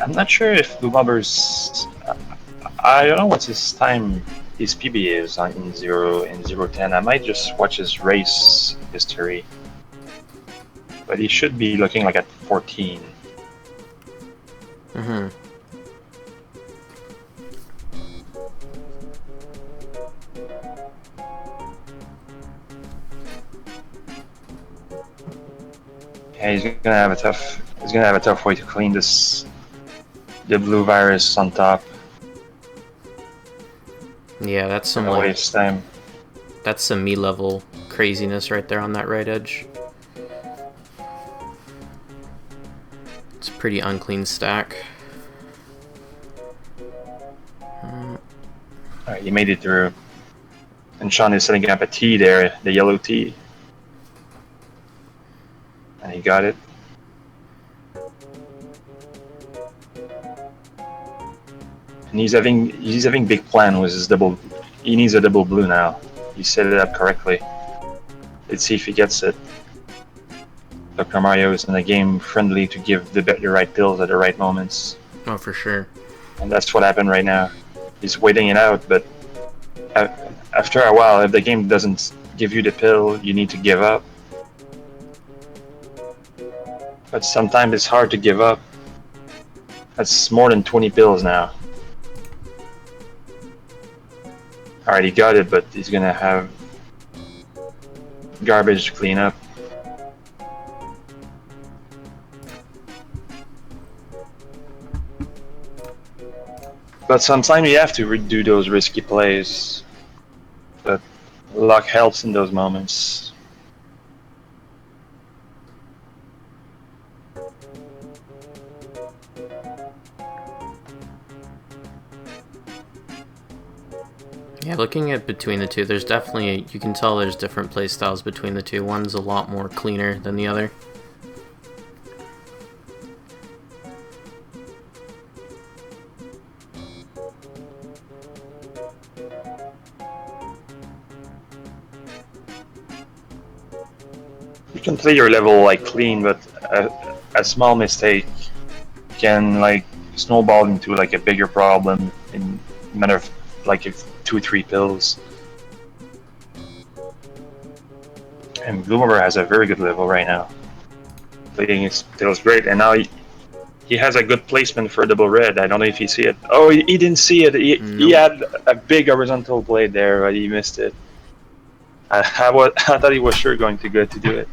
I'm not sure if Blue Bomber's. I don't know what his time, his PB is in 0 10. I might just watch his race history. But he should be looking like at 14. Mm-hmm. Yeah, he's gonna have a tough. He's gonna have a tough way to clean this. The blue virus on top. Yeah, that's some Gonna waste time. That's some me level craziness right there on that right edge. It's a pretty unclean stack. Alright, you made it through. And Sean is setting up a T there, the yellow T. And he got it. And he's having big plan with his double. He needs a double blue now. He set it up correctly. Let's see if he gets it. Dr. Mario is in the game friendly to give the right pills at the right moments. Oh, for sure. And that's what happened right now. He's waiting it out, but after a while, if the game doesn't give you the pill, you need to give up. But sometimes it's hard to give up. That's more than 20 pills now. Alright, he got it, but he's gonna have garbage to clean up. But sometimes you have to redo those risky plays. But luck helps in those moments. Yeah, looking at between the two, there's definitely, you can tell there's different play styles between the two. One's a lot more cleaner than the other. You can play your level like clean, but a small mistake can like snowball into like a bigger problem in a matter of like 2-3 pills. And Bluebomber has a very good level right now. Playing his pills great, and now he has a good placement for double red. I don't know if you see it. Oh, he didn't see it. He had a big horizontal blade there, but he missed it. I thought he was sure going to go to do it.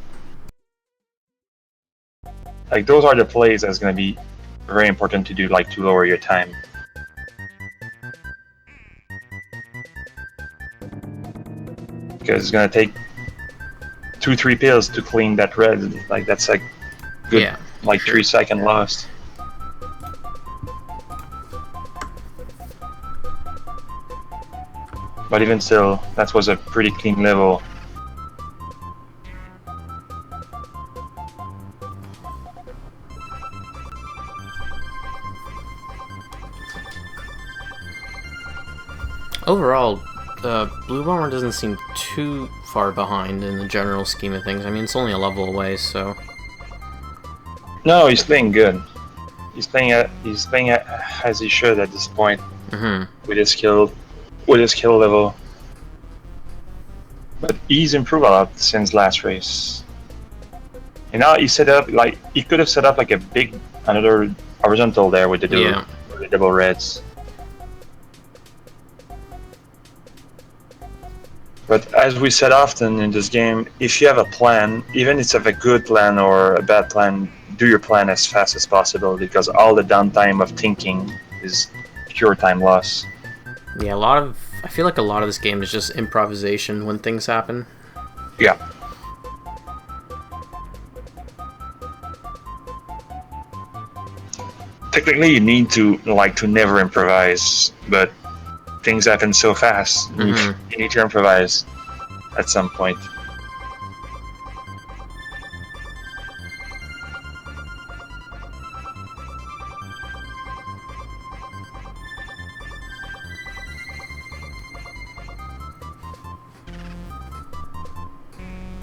Like those are the plays that's going to be very important to do, like to lower your time. Because it's going to take 2-3 pills to clean that red. Like that's like good, yeah, like sure. 3-second lost. But even still, that was a pretty clean level. Overall, Blue Bomber doesn't seem too far behind in the general scheme of things. I mean, it's only a level away, so... No, he's playing good. He's playing as he should at this point. With his skill level. But he's improved a lot since last race. And now he set up like he could have set up like another horizontal there with the double reds. But as we said often in this game, if you have a plan, even if it's a good plan or a bad plan, do your plan as fast as possible, because all the downtime of thinking is pure time loss. Yeah, I feel like a lot of this game is just improvisation when things happen. Yeah. Technically, you need to never improvise, but things happen so fast. You need to improvise at some point.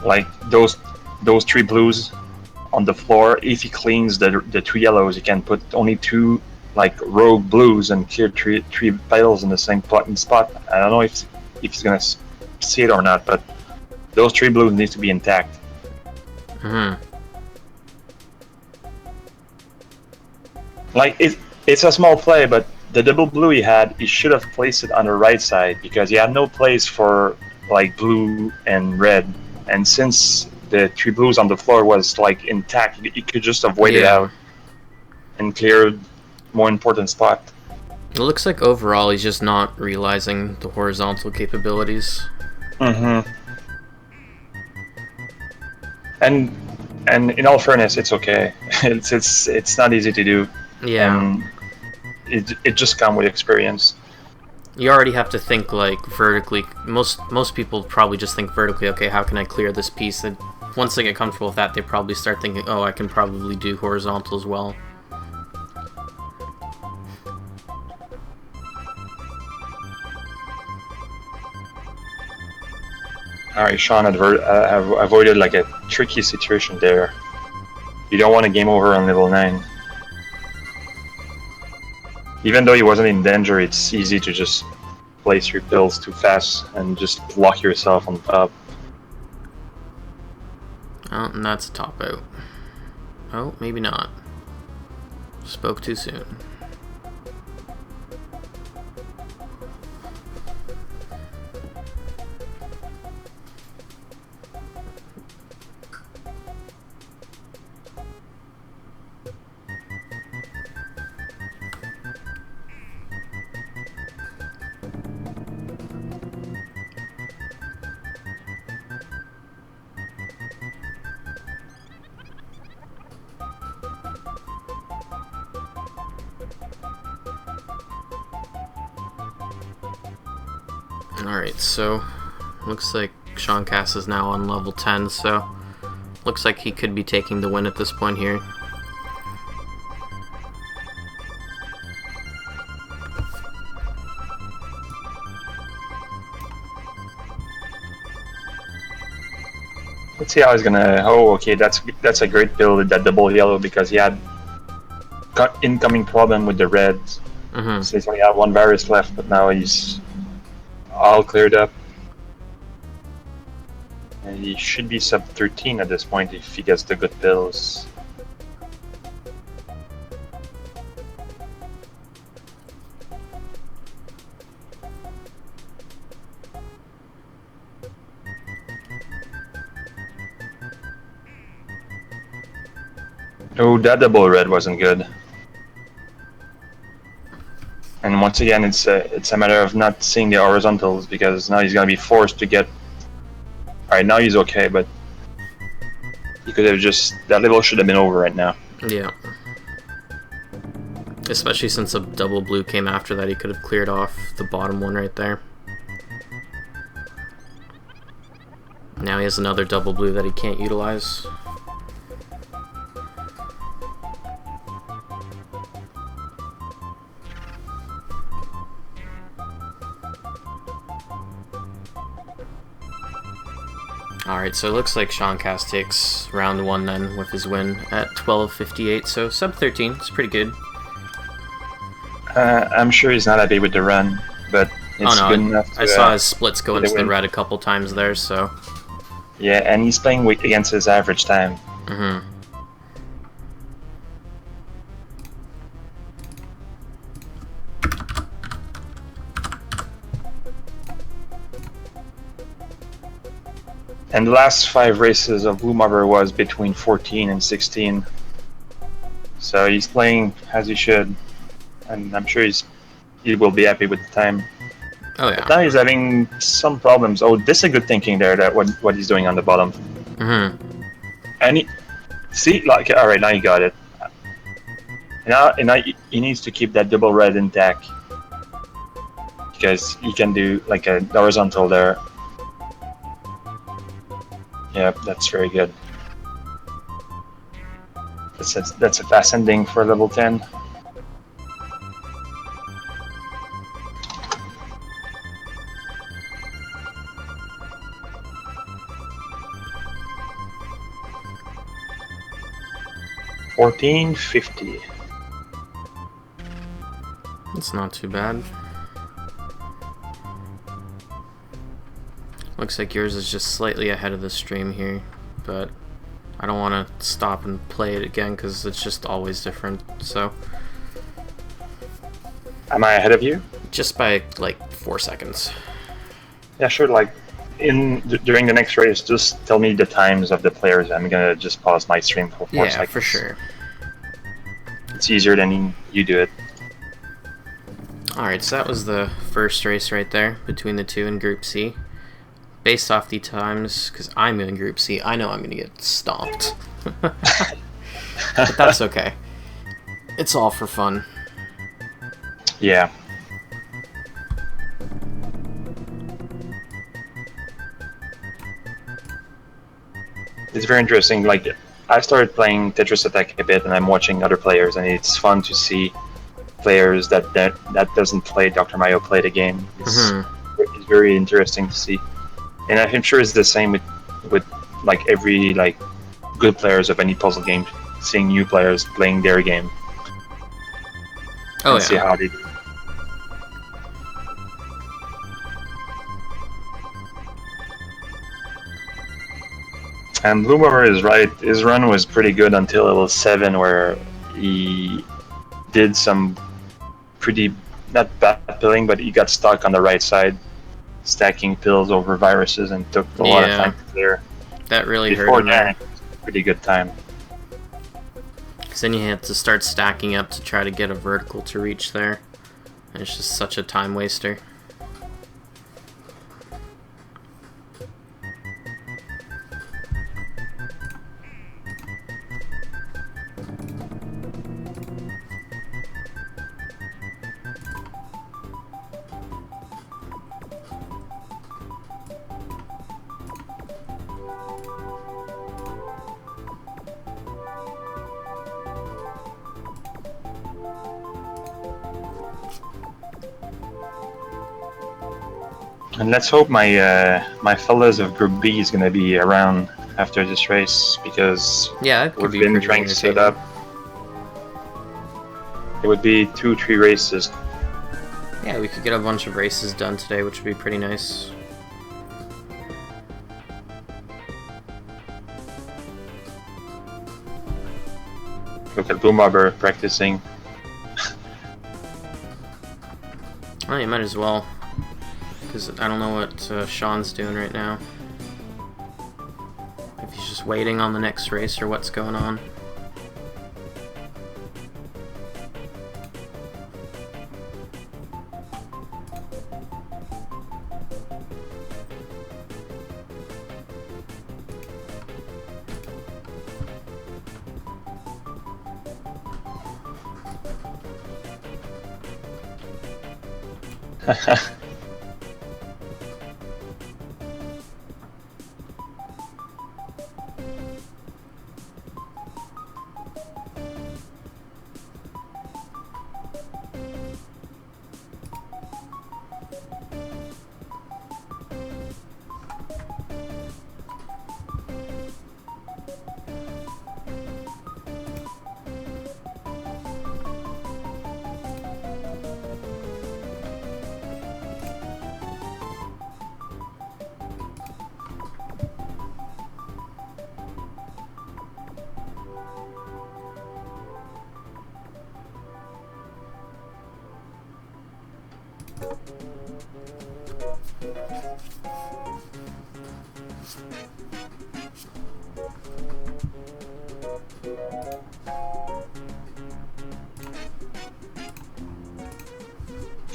Like those 3 blues on the floor, if he cleans the 2 yellows, he can put only 2 like rogue blues and clear three petals in the same spot. I don't know if he's gonna see it or not, but those 3 blues need to be intact. Like it's a small play, but the double blue he should have placed it on the right side because he had no place for like blue and red. And since the 3 blues on the floor was like intact, he could just have waited out and cleared more important spot. It looks like overall he's just not realizing the horizontal capabilities. Mm-hmm. And in all fairness, it's okay. It's not easy to do. Yeah. And it just comes with experience. You already have to think like vertically. Most people probably just think vertically. Okay, how can I clear this piece? And once they get comfortable with that, they probably start thinking, oh, I can probably do horizontal as well. Alright, Sean avoided like a tricky situation there. You don't want a game over on level 9. Even though he wasn't in danger, it's easy to just place your pills too fast and just lock yourself on top. Oh, and that's a top out. Oh, maybe not. Spoke too soon. Alright, so looks like SeanCass is now on level 10, so looks like he could be taking the win at this point here. Let's see how he's gonna. Oh, okay, that's a great build with that double yellow because he had incoming problem with the reds. So he's only had 1 virus left, but now he's all cleared up. And he should be sub 13 at this point if he gets the good pills. Oh, that double red wasn't good. And once again, it's a matter of not seeing the horizontals because now he's gonna be forced to get. Alright, now he's okay, but he could have just. That level should have been over right now. Yeah. Especially since a double blue came after that, he could have cleared off the bottom one right there. Now he has another double blue that he can't utilize. Alright, so it looks like SeanCass takes round 1 then with his win at 12:58, so sub 13, it's pretty good. I'm sure he's not happy with the run, but it's good enough to, I saw his splits go into the red a couple times there, so... Yeah, and he's playing against his average time. And the last 5 races of bluebomber was between 14 and 16. So he's playing as he should. And I'm sure he will be happy with the time. Oh yeah. But now he's having some problems. Oh, this is a good thinking there, that what he's doing on the bottom. And see, like, alright, now he got it. Now he needs to keep that double red intact. Because he can do like a horizontal there. Yep, that's very good. That's a fast ending for level 10. $14.50. It's not too bad. Looks like yours is just slightly ahead of the stream here, but I don't want to stop and play it again because it's just always different, so... Am I ahead of you? Just by, like, 4 seconds. Yeah, sure, like, during the next race, just tell me the times of the players. I'm gonna just pause my stream for 4 seconds. Yeah, for sure. It's easier than you do it. Alright, so that was the first race right there, between the two in Group C. Based off the times, because I'm in Group C, I know I'm going to get stomped. But that's okay. It's all for fun. Yeah. It's very interesting. Like, I started playing Tetris Attack a bit, and I'm watching other players, and it's fun to see players that doesn't play Dr. Mario play the game. It's very interesting to see. And I'm sure it's the same with like every like good players of any puzzle game, seeing new players playing their game. Oh, and see how they do. And bluebomber is right. His run was pretty good until level 7, where he did some pretty not bad pilling, but he got stuck on the right side, stacking pills over viruses, and took a lot of time to clear. That really hurt Before him that, there. it was a pretty good time. Because then you had to start stacking up to try to get a vertical to reach there. And it's just such a time waster. And let's hope my fellas of Group B is gonna be around after this race, because we've been trying to set up. It would be 2-3 races. Yeah, we could get a bunch of races done today, which would be pretty nice. Look at bluebomber practicing. Well, you might as well. Because I don't know what Sean's doing right now. If he's just waiting on the next race or what's going on.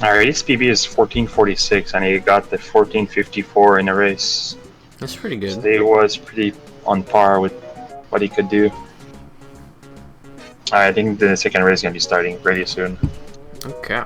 Alright, his PB is 1446, and he got the 1454 in a race. That's pretty good. So he was pretty on par with what he could do. I think the second race is going to be starting pretty soon. Okay.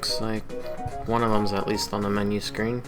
looks like one of them's at least on the menu screen.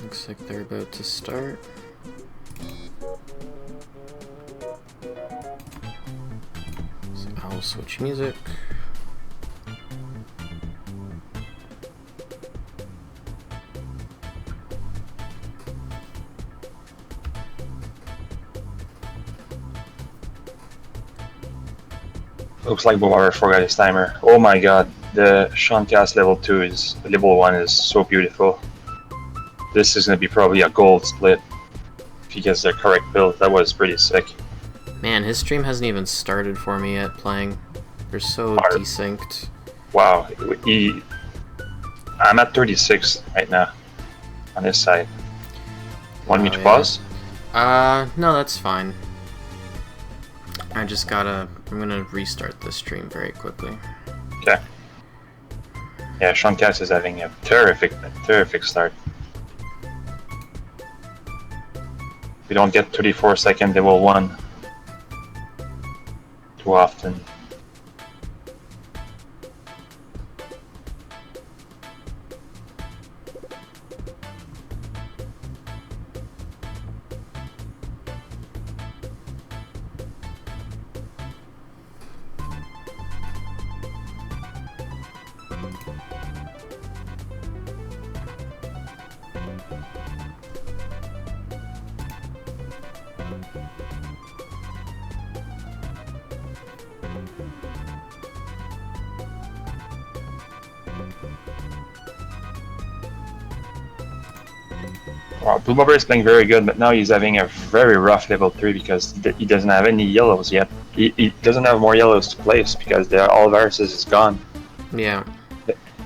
Looks like they're about to start. So I'll switch music. Looks like Boomer forgot his timer. Oh my god, the SeanCass level 2 is, level 1 is so beautiful. This is gonna be probably a gold split if he gets the correct build. That was pretty sick. Man, his stream hasn't even started for me yet playing. They're so desynced. Wow, I'm at 36 right now on this side. Want me to pause? No, that's fine. I'm gonna restart the stream very quickly. Okay. Yeah, SeanCass is having a terrific start. If we don't get 34-second level 1 too often. Wow, bluebomber is playing very good, but now he's having a very rough level 3 because he doesn't have any yellows yet. He doesn't have more yellows to place because all viruses is gone. Yeah.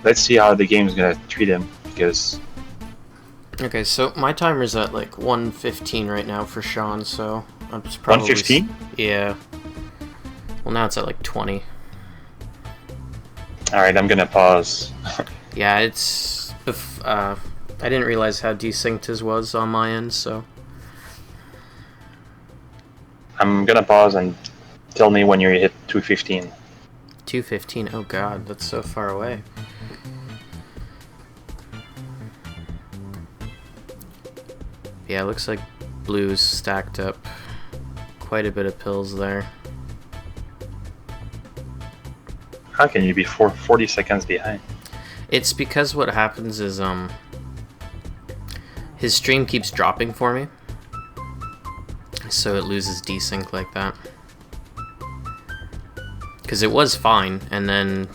Let's see how the game's gonna treat him because... Okay, so my timer's at like 1:15 right now for Sean, so I'm just probably... 1:15? Yeah. Well, now it's at like 20. Alright, I'm gonna pause. Yeah, it's... I didn't realize how desynced his was on my end, so... I'm gonna pause and tell me when you hit 2:15. 2:15? Oh god, that's so far away. Yeah, it looks like blue's stacked up quite a bit of pills there. How can you be 40 seconds behind? It's because what happens is, his stream keeps dropping for me, so it loses desync like that. Because it was fine, and then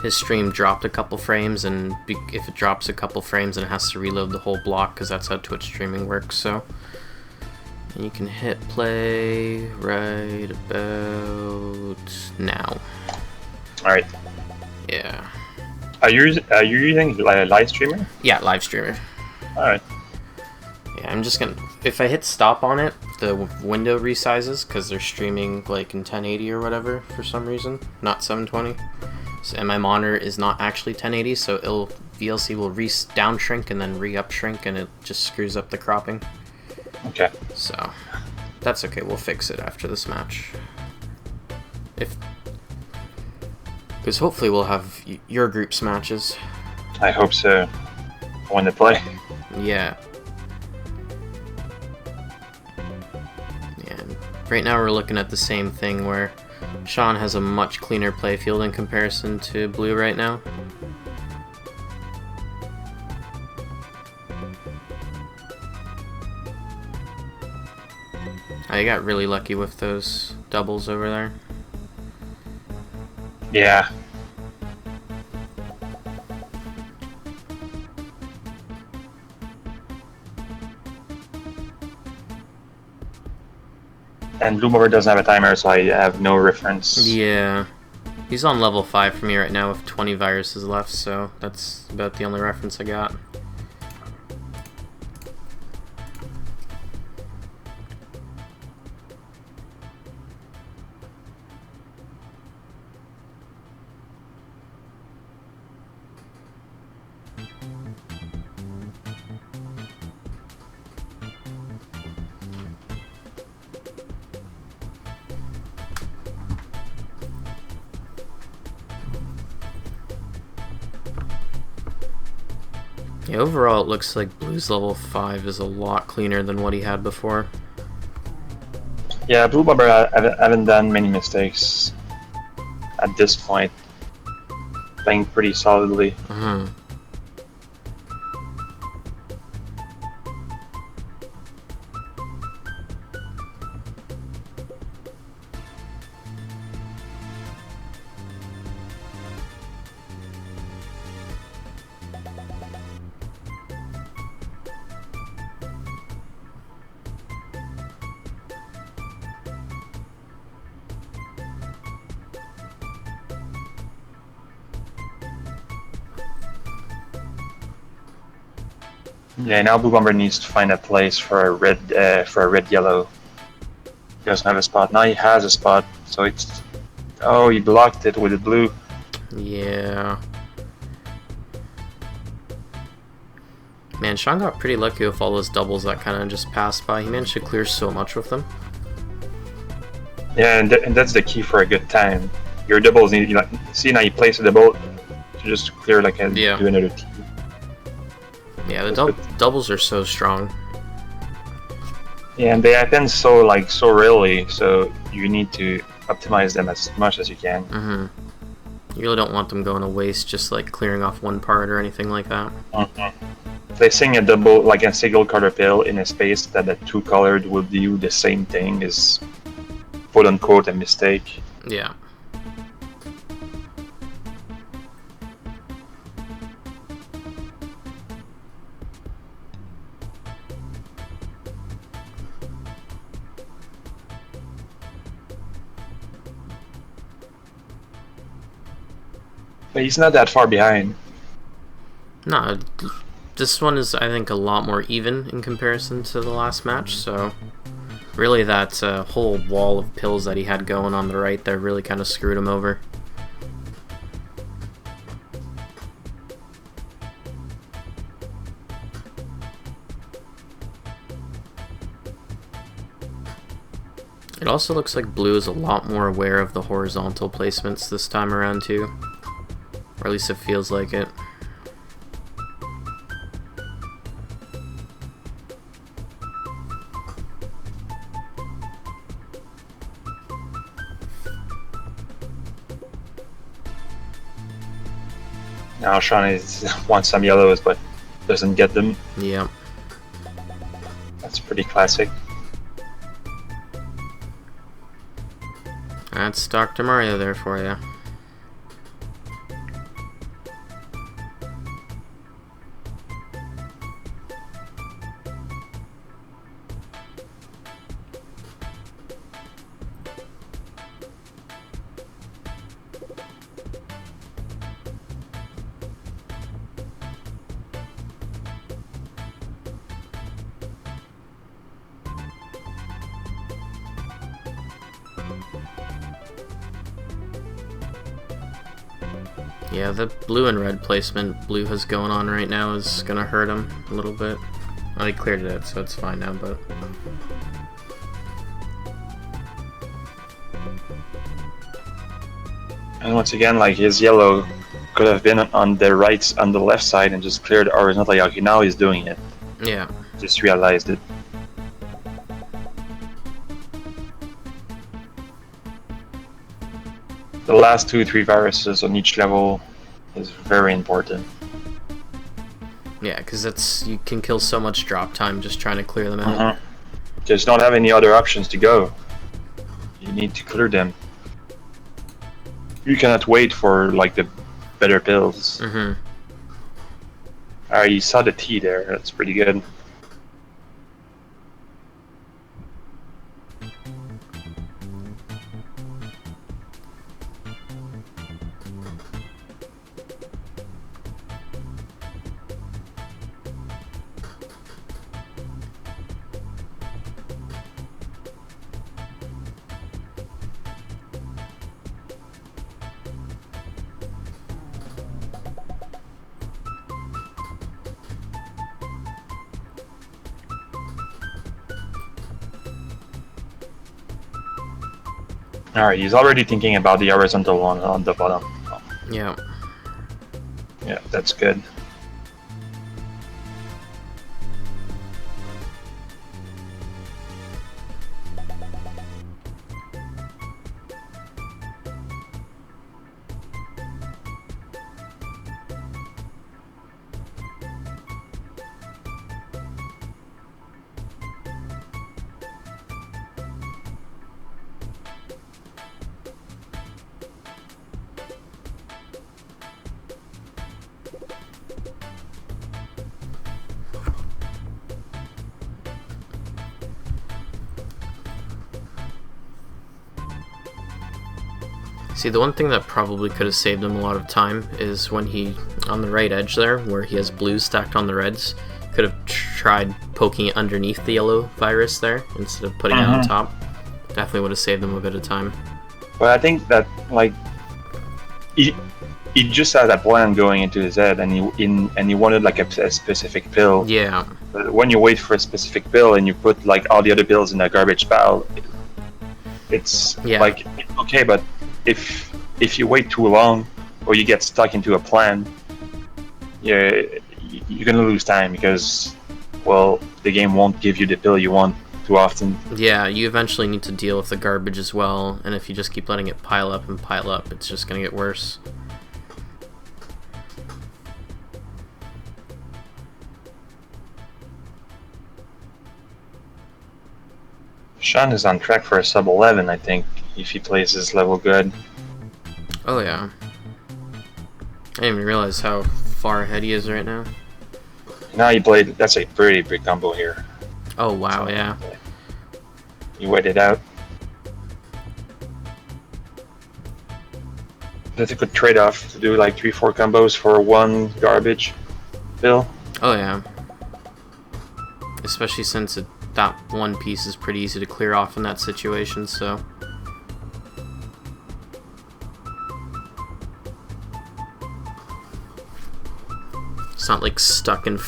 his stream dropped a couple frames, and if it drops a couple frames, then it has to reload the whole block, because that's how Twitch streaming works, so... And you can hit play right about now. Alright. Yeah. Are you using live streamer? Yeah, live streamer. Alright. Yeah, I'm just gonna... If I hit stop on it, the window resizes, because they're streaming like in 1080 or whatever for some reason, not 720. So, and my monitor is not actually 1080, so VLC will down shrink and then re-up shrink, and it just screws up the cropping. Okay. So, that's okay, we'll fix it after this match. Because hopefully we'll have your group's matches. I hope so. I want to play. Yeah. Right now we're looking at the same thing where Sean has a much cleaner playfield in comparison to Blue right now. I got really lucky with those doubles over there. Yeah. And bluebomber doesn't have a timer, so I have no reference. Yeah. He's on level 5 for me right now with 20 viruses left, so that's about the only reference I got. Yeah, overall it looks like Blue's level 5 is a lot cleaner than what he had before. Yeah, bluebomber haven't done many mistakes at this point. Playing pretty solidly. Yeah, now bluebomber needs to find a place for a red yellow. He doesn't have a spot. Now he has a spot, so it's... Oh, he blocked it with the blue. Yeah. Man, Sean got pretty lucky with all those doubles that kind of just passed by. He managed to clear so much with them. Yeah, and that's the key for a good time. Your doubles need, like, see now you place a double to just clear like a do another team. Yeah, the doubles are so strong. Yeah, and they happen so rarely, so you need to optimize them as much as you can. You really don't want them going to waste, just like clearing off one part or anything like that. Placing a double, like a single color pill in a space that the two colored will do the same thing is quote unquote a mistake. Yeah. But he's not that far behind. No, this one is, I think, a lot more even in comparison to the last match, so really that whole wall of pills that he had going on the right there really kind of screwed him over. It also looks like Blue is a lot more aware of the horizontal placements this time around too. Or at least it feels like it. Now Sean wants some yellows but doesn't get them. Yeah. That's pretty classic. That's Dr. Mario there for you. Yeah, the blue and red placement Blue has going on right now is gonna hurt him a little bit. Well, he cleared it, so it's fine now, but... And once again, like, his yellow could have been on the left side and just cleared horizontally. Okay, now he's doing it. Yeah. Just realized it. the last 2-3 viruses on each level is very important. Yeah, because you can kill so much drop time just trying to clear them out. Just don't have any other options to go. You need to clear them. You cannot wait for like the better pills. You saw the T there. That's pretty good. Alright, he's already thinking about the horizontal one on the bottom. Yeah. Yeah, that's good. See, the one thing that probably could have saved him a lot of time is when he, on the right edge there, where he has blues stacked on the reds, could have tried poking it underneath the yellow virus there instead of putting it on top. Definitely would have saved him a bit of time. But I think that, like, he just had a plan going into his head, and he wanted like a specific pill. Yeah. But when you wait for a specific pill and you put like all the other pills in a garbage pile, it's like okay, but if you wait too long or you get stuck into a plan, you're gonna lose time because, well, the game won't give you the pill you want too often. Yeah, you eventually need to deal with the garbage as well, and if you just keep letting it pile up and pile up, it's just gonna get worse. Sean is on track for a sub 11, I think, if he plays his level good. Oh yeah. I didn't even realize how far ahead he is right now. Now he played, that's a pretty big combo here. Oh wow, yeah. You waited out. That's a good trade-off to do like 3-4 combos for one garbage pill. Oh yeah. Especially since that one piece is pretty easy to clear off in that situation, so... It's not like stuck in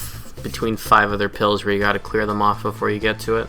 between 5 other pills where you gotta clear them off before you get to it.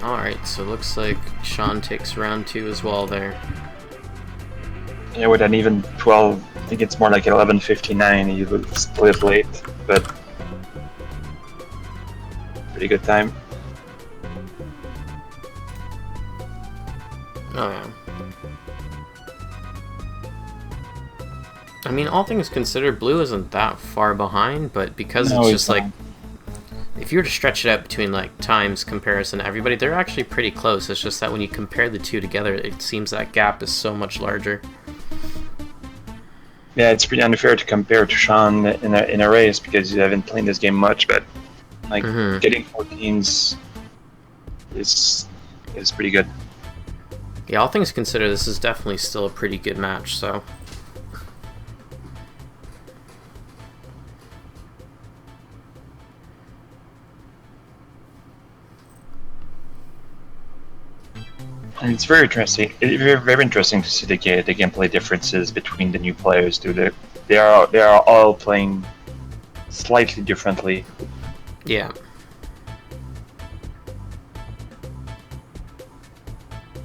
Alright, so looks like Sean takes round 2 as well there. Yeah, with an even 12, I think it's more like 11:59, he would split late, but pretty good time. Oh yeah. I mean, all things considered, blue isn't that far behind, but because it's just like... If you were to stretch it out between like times comparison to everybody, they're actually pretty close. It's just that when you compare the two together, it seems that gap is so much larger. Yeah, it's pretty unfair to compare to Sean in a race because you haven't played this game much, but like getting 14s is pretty good. Yeah, all things considered, this is definitely still a pretty good match, so... And it's very interesting. Very interesting to see the gameplay differences between the new players. They are all playing slightly differently. Yeah.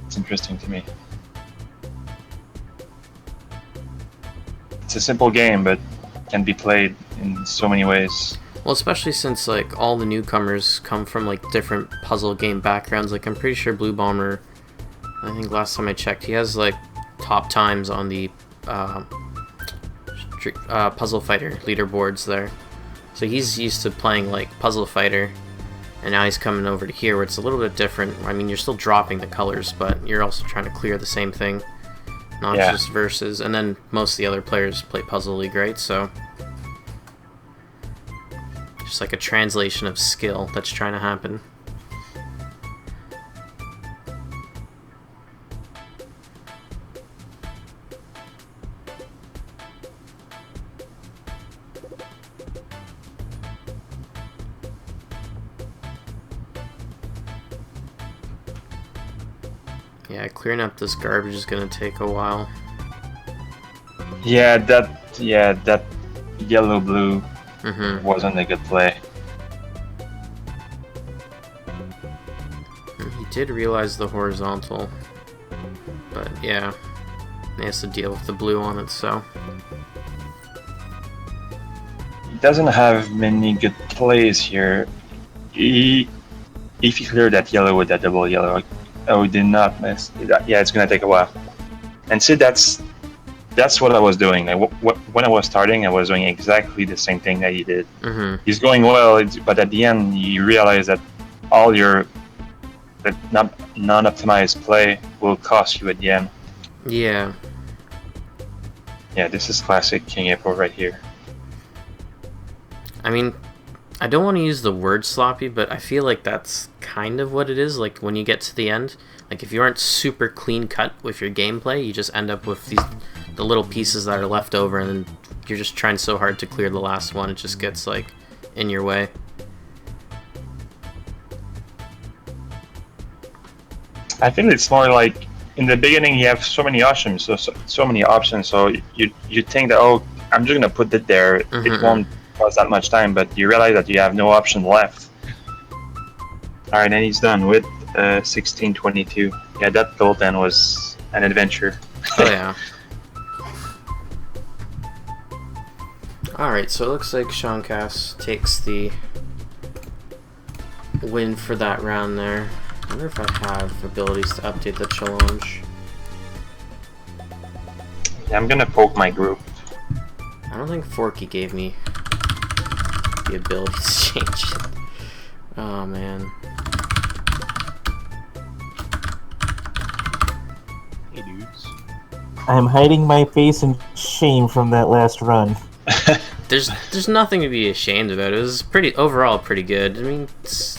It's interesting to me. It's a simple game, but can be played in so many ways. Well, especially since like all the newcomers come from like different puzzle game backgrounds. Like I'm pretty sure Blue Bomber, I think last time I checked, he has like top times on the Puzzle Fighter leaderboards there. So he's used to playing like Puzzle Fighter, and now he's coming over to here where it's a little bit different. I mean, you're still dropping the colors, but you're also trying to clear the same thing, not just versus. And then most of the other players play Puzzle League, right? So just like a translation of skill that's trying to happen. Yeah, clearing up this garbage is gonna take a while. Yeah, that yellow-blue wasn't a good play. He did realize the horizontal, but yeah, he has to deal with the blue on it, so. He doesn't have many good plays here. If he cleared that yellow with that double yellow, oh, he did not miss. Yeah, it's gonna take a while. And see, that's what I was doing. Like, when I was starting, I was doing exactly the same thing that he did. He's going well, but at the end, you realize that all your non-optimized play will cost you at the end. Yeah. Yeah, this is classic King April right here. I mean, I don't want to use the word sloppy, but I feel like that's kind of what it is. Like when you get to the end, like if you aren't super clean cut with your gameplay, you just end up with the little pieces that are left over, and then you're just trying so hard to clear the last one, it just gets like in your way. I think it's more like in the beginning you have so many options, so many options. So you think that, oh, I'm just gonna put it there. It won't cost that much time, but you realize that you have no option left. All right, and he's done with 1622. Yeah, that goal then was an adventure. Oh yeah. Alright, so it looks like SeanCass takes the win for that round there. I wonder if I have abilities to update the challenge. Yeah, I'm gonna poke my group. I don't think Forky gave me the ability to change it. Oh man. Hey dudes. I'm hiding my face in shame from that last run. There's nothing to be ashamed about. It was overall pretty good. I mean, it's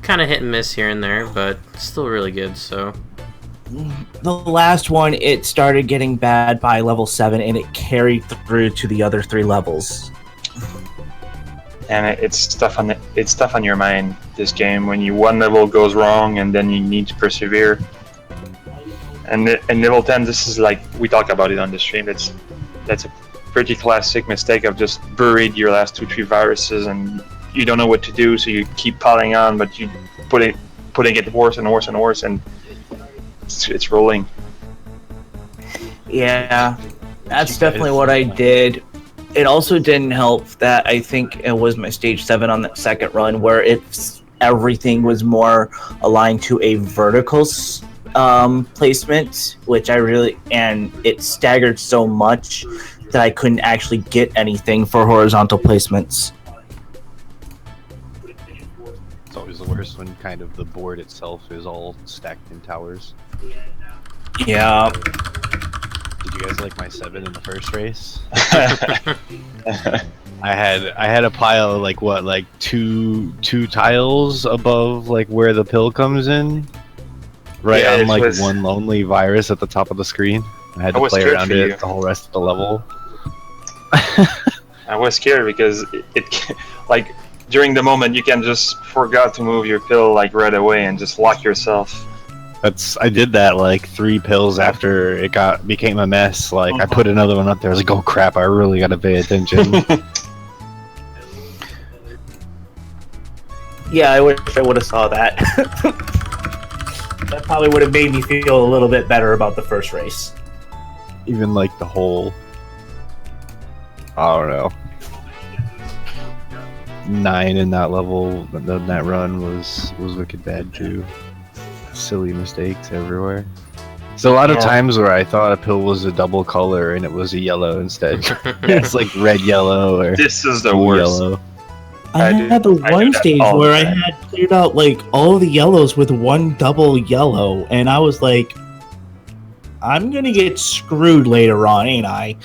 kind of hit and miss here and there, but still really good. So the last one, it started getting bad by level 7, and it carried through to the other 3 levels. And it's tough on your mind, this game, when one level goes wrong and then you need to persevere. And in level 10, this is like, we talk about it on the stream, that's a pretty classic mistake of just buried your last 2-3 viruses and you don't know what to do, so you keep piling on, but you putting it worse and worse and worse, and it's rolling. Yeah, that's definitely what I did. It also didn't help that I think it was my stage 7 on that second run where everything was more aligned to a vertical placement, which and it staggered so much that I couldn't actually get anything for horizontal placements. It's always the worst when kind of the board itself is all stacked in towers. Yeah. Did you guys like my 7 in the first race? I had a pile of like two tiles above like where the pill comes in, right on like one lonely virus at the top of the screen. I had to play around it the whole rest of the level. I was scared because it like during the moment you can just forget to move your pill like right away and just lock yourself. I did that like 3 pills after it became a mess. Like I put another one up there. I was like, oh crap! I really gotta pay attention. Yeah, I wish I would have saw that. That probably would have made me feel a little bit better about the first race. Even like the whole, I don't know, 9 in that level, that run was wicked bad too. Silly mistakes everywhere. So a lot of times where I thought a pill was a double color and it was a yellow instead. It's like red yellow or this is the worst. yellow. I had the one stage where I had cleared out like all the yellows with one double yellow, and I was like, I'm gonna get screwed later on, ain't I?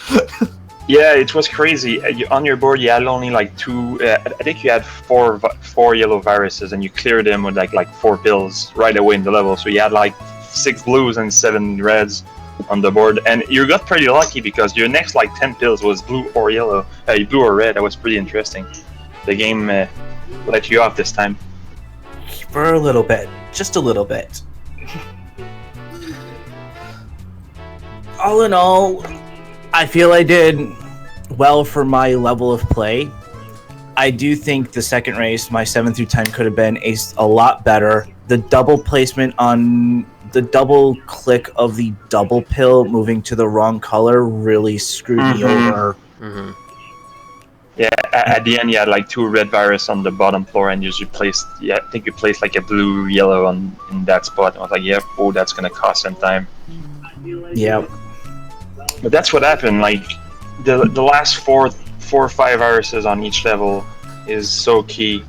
Yeah, it was crazy. On your board, you had only like 2. I think you had four yellow viruses, and you cleared them with like 4 pills right away in the level. So you had like 6 blues and 7 reds on the board, and you got pretty lucky because your next like 10 pills was blue or yellow, blue or red. That was pretty interesting. The game let you off this time. For a little bit, just a little bit. All in all, I feel I did well for my level of play. I do think the second race, my 7 through 10, could have been a lot better. The double placement on the double click of the double pill moving to the wrong color really screwed me over. Mm-hmm. Yeah, at the end you had like 2 red virus on the bottom floor, and I think you placed like a blue yellow in that spot. And I was like, yeah, oh, that's gonna cost some time. Yeah. But that's what happened. Like the last 4 or 5 viruses on each level is so key.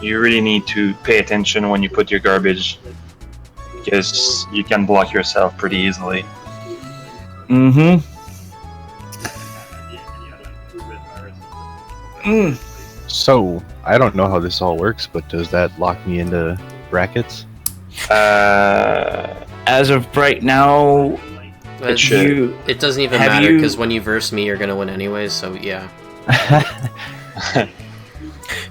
You really need to pay attention when you put your garbage, because you can block yourself pretty easily. Mm-hmm. So I don't know how this all works, but does that lock me into brackets? As of right now, it doesn't even matter because when you verse me, you're gonna win anyways. So yeah.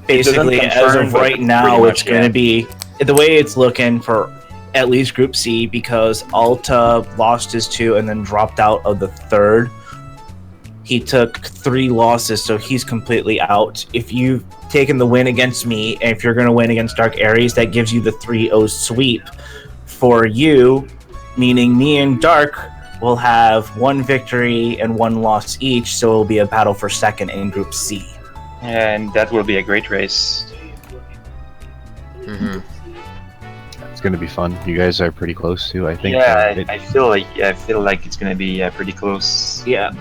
Basically, as of right now, it's going to be the way it's looking for at least Group C, because Alta lost his 2 and then dropped out of the 3rd. He took 3 losses, so he's completely out. If you've taken the win against me, and if you're going to win against Dark Aries, that gives you the 3-0 sweep. For you, meaning me and Dark will have 1 victory and 1 loss each, so it'll be a battle for second in Group C. And that will be a great race. Mm-hmm. It's gonna be fun. You guys are pretty close too, I think. Yeah, I feel like it's gonna be pretty close. Yeah,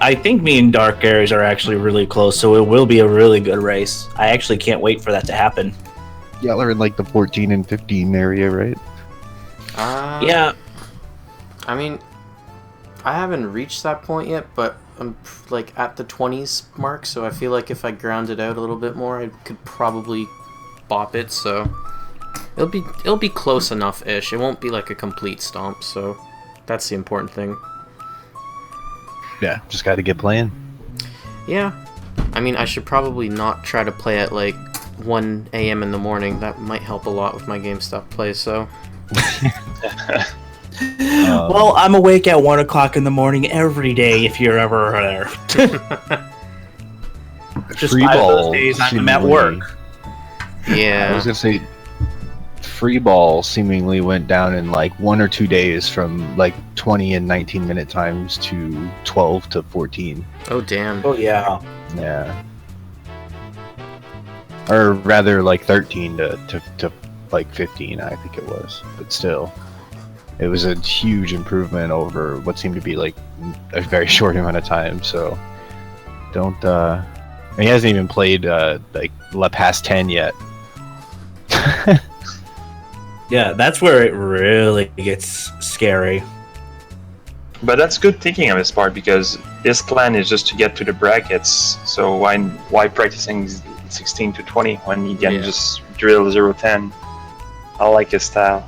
I think me and Dark Aries are actually really close, so it will be a really good race. I actually can't wait for that to happen. Y'all are in like the 14 and 15 area, right? Yeah. I mean, I haven't reached that point yet, but I'm like at the 20s mark, so I feel like if I ground it out a little bit more, I could probably bop it. So it'll be close enough-ish. It won't be like a complete stomp, so that's the important thing. Yeah, just got to get playing. Yeah, I mean, I should probably not try to play at like 1 a.m. in the morning. That might help a lot with my GameStop play. So. Well, I'm awake at 1 o'clock in the morning every day. If you're ever there, just Free 5 of ball, those days I'm at work. Yeah, I was gonna say, free ball seemingly went down in like 1 or 2 days from like 20 and 19-minute times to 12 to 14. Oh damn. Oh yeah. Yeah. Or rather, like 13 to like 15, I think it was. But still. It was a huge improvement over what seemed to be like a very short amount of time. So don't. He hasn't even played like past 10 yet. Yeah, that's where it really gets scary. But that's good thinking on his part, because his plan is just to get to the brackets. So why practicing 16 to 20 when he can just drill 0-10? I like his style.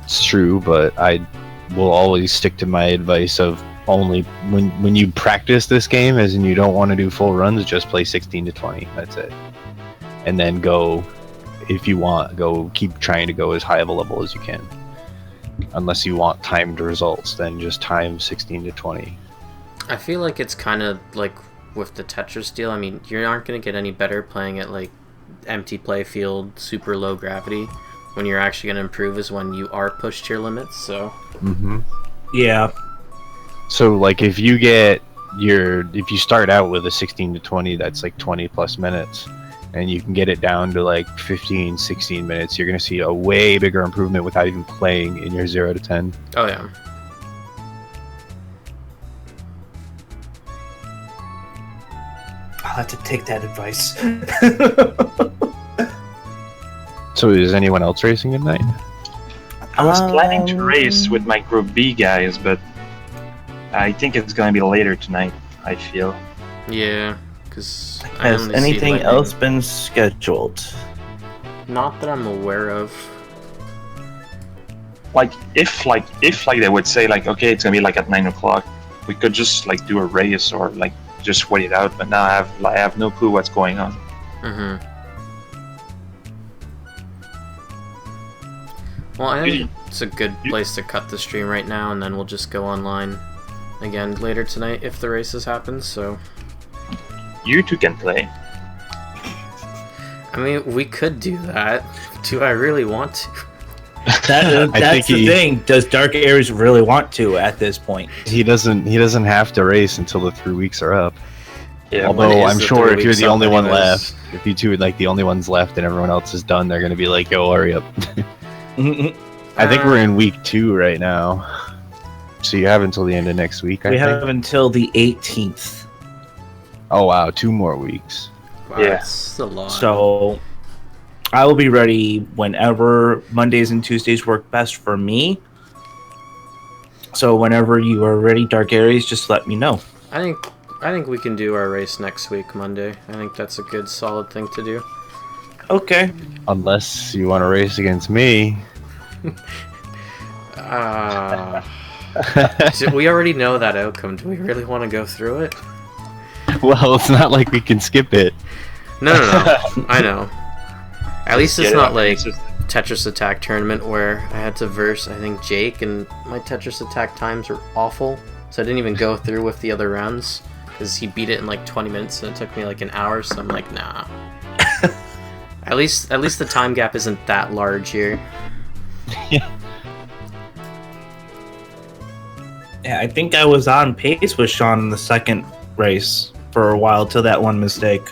It's true, but I will always stick to my advice of only when you practice this game, as in you don't want to do full runs, just play 16 to 20. That's it, and then go if you want, keep trying to go as high of a level as you can. Unless you want timed results, then just time 16 to 20. I feel like it's kind of like with the Tetris deal. I mean, you aren't going to get any better playing at like empty play field, super low gravity. When you're actually going to improve is when you are pushed to your limits. So. Yeah. So like if you start out with a 16 to 20, that's like 20 plus minutes, and you can get it down to like 15, 16 minutes, you're going to see a way bigger improvement without even playing in your 0 to 10. Oh, yeah. I'll have to take that advice. So is anyone else racing tonight? I was planning to race with my Group B guys, but I think it's going to be later tonight, I feel. Yeah, because Has anything else been scheduled? Not that I'm aware of. Like if they would say like, okay, it's gonna be like at 9 o'clock, we could just like do a race or like just wait it out. But now I have no clue what's going on. Well, I think it's a good place to cut the stream right now, and then we'll just go online again later tonight if the races happen. So you two can play. I mean, we could do that. Do I really want to? That's the thing. Does Dark Ares really want to at this point? He doesn't have to race until the 3 weeks are up. Yeah, although I'm sure if you're the only one left, if you two are like the only ones left and everyone else is done, they're gonna be like, yo, hurry up. I think we're in week 2 right now. So you have until the end of next week, I think? We have until the 18th. Oh wow, 2 more weeks. Wow, yeah. That's a lot. So I will be ready whenever Mondays and Tuesdays work best for me. So whenever you are ready, Dark Ares, just let me know. I think we can do our race next week, Monday. I think that's a good, solid thing to do. Okay. Unless you want to race against me. We already know that outcome. Do we really want to go through it? Well, it's not like we can skip it. No. I know. At least it's not like Tetris Attack tournament where I had to verse, I think, Jake, and my Tetris Attack times were awful. So I didn't even go through with the other rounds because he beat it in like 20 minutes and it took me like an hour. So I'm like, nah. At least the time gap isn't that large here. Yeah, I think I was on pace with Sean in the second race for a while till that one mistake.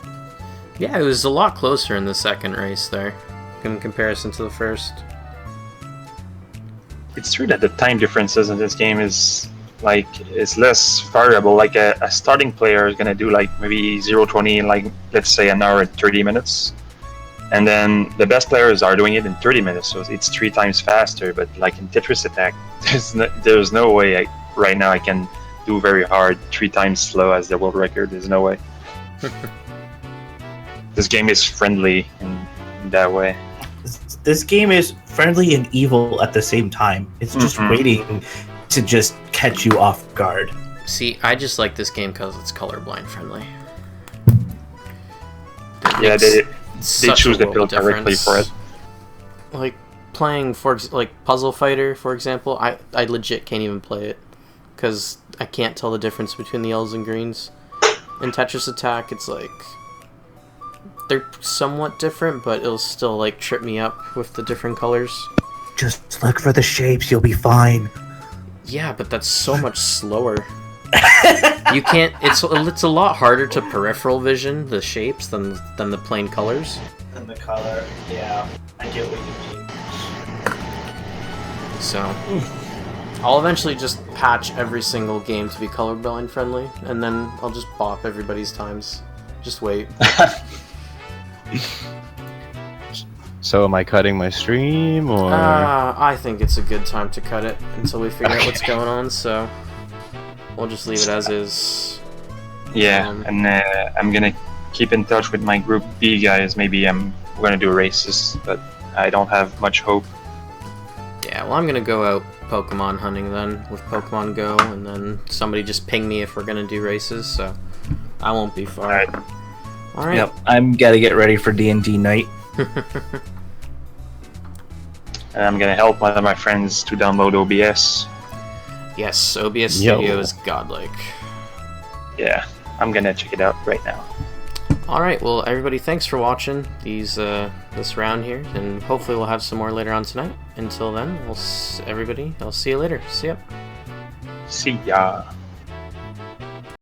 Yeah, it was a lot closer in the second race there in comparison to the first. It's true that the time differences in this game is less variable. Like a starting player is gonna do like maybe 0-20 in like, let's say, an hour and 30 minutes. And then the best players are doing it in 30 minutes, so it's 3 times faster. But like in Tetris Attack, there's no way right now I can do very hard 3 times slow as the world record. There's no way. This game is friendly in that way. This game is friendly and evil at the same time. It's just waiting to just catch you off guard. See, I just like this game because it's colorblind friendly. Yeah, they choose the build directly for it. Like playing Puzzle Fighter, for example, I legit can't even play it because I can't tell the difference between the yellows and greens. In Tetris Attack, it's like they're somewhat different, but it'll still like trip me up with the different colors. Just look for the shapes, you'll be fine. Yeah, but that's so much slower. You can't. It's a lot harder to peripheral vision the shapes than the plain colors. And the color, yeah, I get what you mean. So I'll eventually just patch every single game to be colorblind friendly, and then I'll just bop everybody's times. Just wait. So am I cutting my stream, or...? I think it's a good time to cut it until we figure out what's going on, so we'll just leave it as is. Yeah, and I'm gonna keep in touch with my Group B guys. Maybe we're gonna do races, but I don't have much hope. Yeah, well, I'm gonna go out Pokemon hunting then with Pokemon Go, and then somebody just ping me if we're gonna do races, so I won't be far. Alright. Alright. Yep, I'm gotta get ready for D&D night. And I'm gonna help one of my friends to download OBS. Yes, OBS Studio is godlike. Yeah, I'm gonna check it out right now. Alright, well everybody, thanks for watching this round here, and hopefully we'll have some more later on tonight. Until then, I'll see you later. See ya. See ya.